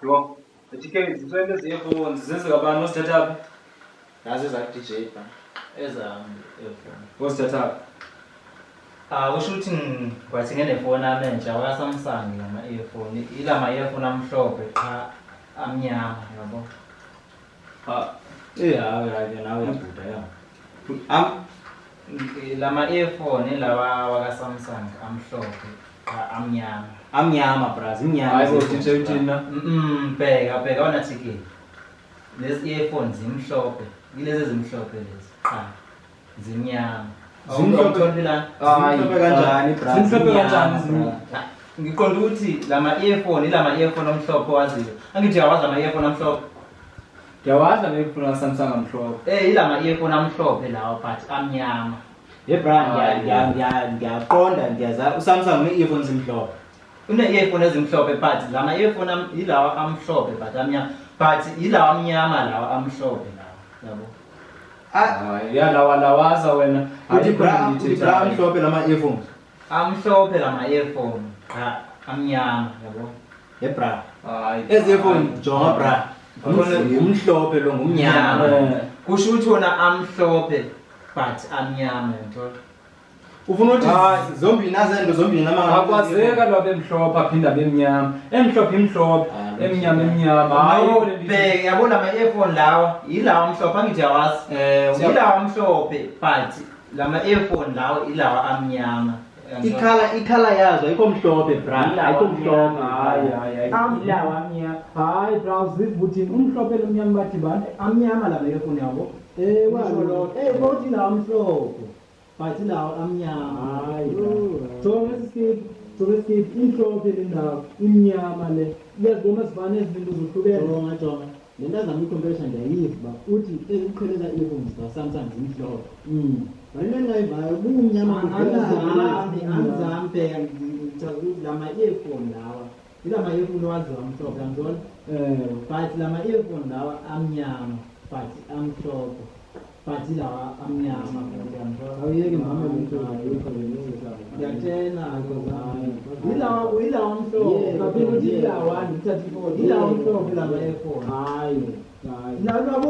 Yho, DK zithola lezi earphones zenze kabani osithatha? Nazo za DJ ba. Ezami earphone. Osithatha. Usho ukuthi kwathi ngenefoni ami entsha wakaSamsung lama earphone. Ilama earphone amhlophe cha amnyama yabo. Hayi nawe yabuda ya. Lama earphone lawa wakaSamsung amhlophe cha amnyama. Amnyama bras, imnyama. Hayi bo DJ uthina. Bheka wona thike. Lezi earphones zimhlophe. Yilezi ezimhlophe lezi. Cha. Zimnyama. Zimhlophe kanjani bras? Zimhlophe kanjani? Ngiqonda ukuthi lama earphone omhlophe waziyo. Angithi uyawazi lama earphone amhlophe. Ndiyawazi lama earphone kaSamsung amhlophe. Ilama earphone amhlophe lawa but amnyama. Ye brand ngiyaqonda ngiyaza uSamsung une-earphones emhlophe. Une-earphone ezimhlophe but lama earphone ilawa amhlophe but amnyama. But ilawa amnyama lawa amhlophe lawa. Yabo. Ya lawaza wena. Uthi brand amhlophe lama earphones. Amhlophe lama earphone cha amnyama yabo. Ye brand. Hayi. Ezi earphone jonga brand. Umhlophe lo ngumnyama. Kusho ukuthi wona amhlophe but amnyama yantona. Ufuna ukuthi zombili nazendo zombili nama Akwazeka lwabe emhlophe aphinda bemnyama. Emhlophe imhlophe, emnyama. Hayi bheka yabona ama earphone lawa ilawa amhlophe angithi yawazi. Ilawa amhlophe but lama earphone lawa ilawa amnyama. Ikhala yazo ayikho mhlophe brand. Ayikho mhlophe. Hayi. Ilawa amnyama. Hayi browse zivuthini umhlophe lomnyama bathi bani amnyama la earphone yabo walo bothi la amhlophe bathi la amnyama hayi so ngesikip imhlophe lendawo imnyama le iyazibona sivane izinto zohlukene jonga lento azama i-comparison ndiyayiva uthi eziqhelela earphones za-Samsung zimhlophe wena ngayivayo kumnyama anzami bheka lama earphone lawa ilama earphone waziwa amhlophe yangibona but lama earphone lawa amnyama but amhlophe but lawa amnyama awuyeke mama ngiyatshena ilawa amhlophe kaphela ukuthi ilawa ndithatha ifoni ilawa amhlophe lama earphone hayi